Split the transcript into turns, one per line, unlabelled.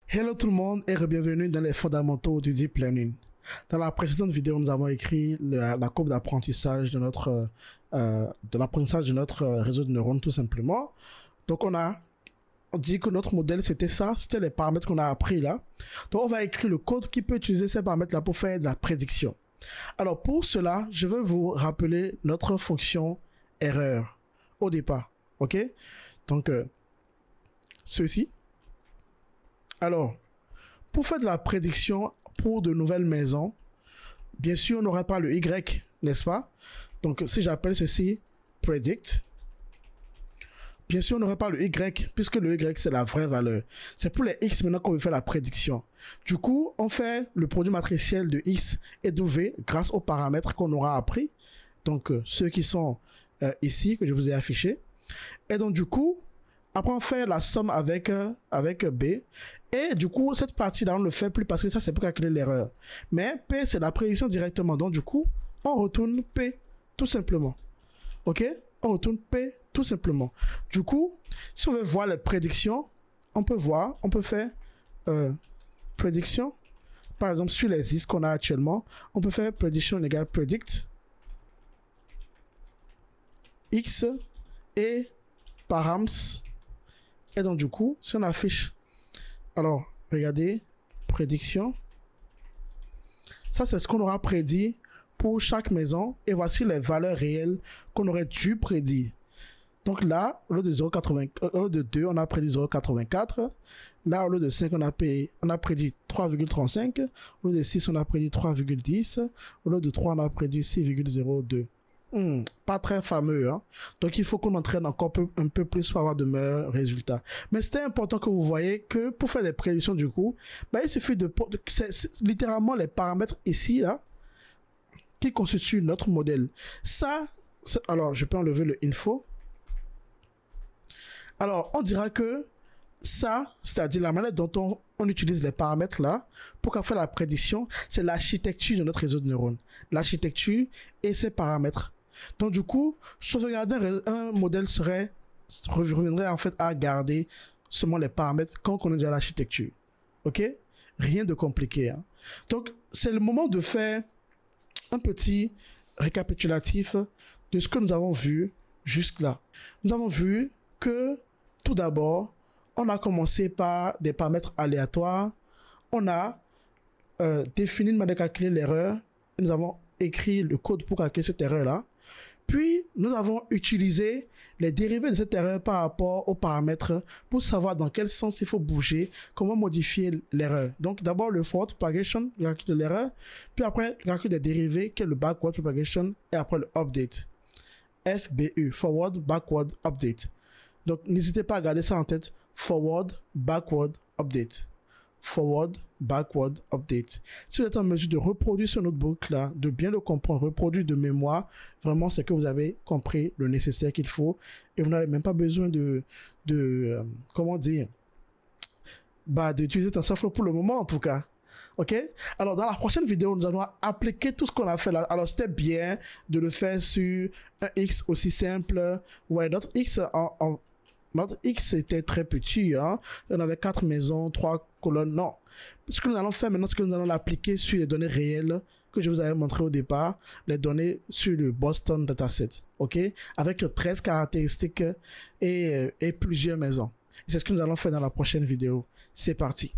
Hello tout le monde et bienvenue dans les fondamentaux du Deep Learning. Dans la précédente vidéo, nous avons écrit la courbe d'apprentissage de notre réseau de neurones tout simplement. Donc on a dit que notre modèle c'était ça, c'était les paramètres qu'on a appris là. Donc on va écrire le code qui peut utiliser ces paramètres là pour faire de la prédiction. Alors pour cela, je veux vous rappeler notre fonction erreur au départ, ok? Donc ceci. Alors, pour faire de la prédiction pour de nouvelles maisons, bien sûr, on n'aura pas le Y, n'est-ce pas? Donc, si j'appelle ceci predict, bien sûr, on n'aura pas le Y, puisque le Y, c'est la vraie valeur. C'est pour les X maintenant qu'on veut faire la prédiction. Du coup, on fait le produit matriciel de X et de V grâce aux paramètres qu'on aura appris. Donc, ceux qui sont ici, que je vous ai affichés. Et donc, du coup, après, on fait la somme avec B. Et du coup, cette partie-là, on ne le fait plus parce que ça, c'est pour calculer l'erreur. Mais P, c'est la prédiction directement. Donc, du coup, on retourne P, tout simplement. OK? On retourne P, tout simplement. Du coup, si on veut voir les prédictions, on peut faire prédiction. Par exemple, sur les X qu'on a actuellement, on peut faire prediction égale predict X et params. Et donc, du coup, si on affiche, alors, regardez, prédiction. Ça, c'est ce qu'on aura prédit pour chaque maison. Et voici les valeurs réelles qu'on aurait dû prédire. Donc là, au lieu de 0,80, au lieu de 2, on a prédit 0,84. Là, au lieu de 5, on a prédit 3,35. Au lieu de 6, on a prédit 3,10. Au lieu de 3, on a prédit 6,02. Pas très fameux, hein? Donc il faut qu'on entraîne encore un peu plus pour avoir de meilleurs résultats. Mais c'était important que vous voyez que pour faire les prédictions du coup, ben, il suffit c'est littéralement les paramètres ici là qui constituent notre modèle. Ça, alors je peux enlever le info. Alors on dira que ça, c'est-à-dire la manière dont on utilise les paramètres là pour faire la prédiction, c'est l'architecture de notre réseau de neurones. L'architecture et ses paramètres. Donc du coup, sauvegarder un modèle reviendrait en fait à garder seulement les paramètres quand on connaît déjà l'architecture. Ok? Rien de compliqué. Hein? Donc c'est le moment de faire un petit récapitulatif de ce que nous avons vu jusque-là. Nous avons vu que tout d'abord, on a commencé par des paramètres aléatoires. On a défini une manière de calculer l'erreur. Nous avons écrit le code pour calculer cette erreur-là. Puis, nous avons utilisé les dérivés de cette erreur par rapport aux paramètres pour savoir dans quel sens il faut bouger, comment modifier l'erreur. Donc, d'abord, le forward propagation, le calcul de l'erreur. Puis après, le calcul des dérivés, qui est le backward propagation. Et après, le update. FBU, forward, backward, update. Donc, n'hésitez pas à garder ça en tête. Forward, backward, update. Forward, backward, update. Si vous êtes en mesure de reproduire ce notebook-là, de bien le comprendre, reproduire de mémoire, vraiment, c'est que vous avez compris le nécessaire qu'il faut et vous n'avez même pas besoin comment dire, d'utiliser TensorFlow pour le moment, en tout cas. Ok? Alors, dans la prochaine vidéo, nous allons appliquer tout ce qu'on a fait là. Alors, c'était bien de le faire sur un X aussi simple. Ouais, notre X était très petit, hein. On avait 4 maisons, 3 colonnes. Non. Ce que nous allons faire maintenant, c'est que nous allons l'appliquer sur les données réelles que je vous avais montré au départ, les données sur le Boston Dataset. OK? Avec 13 caractéristiques et plusieurs maisons. C'est ce que nous allons faire dans la prochaine vidéo. C'est parti.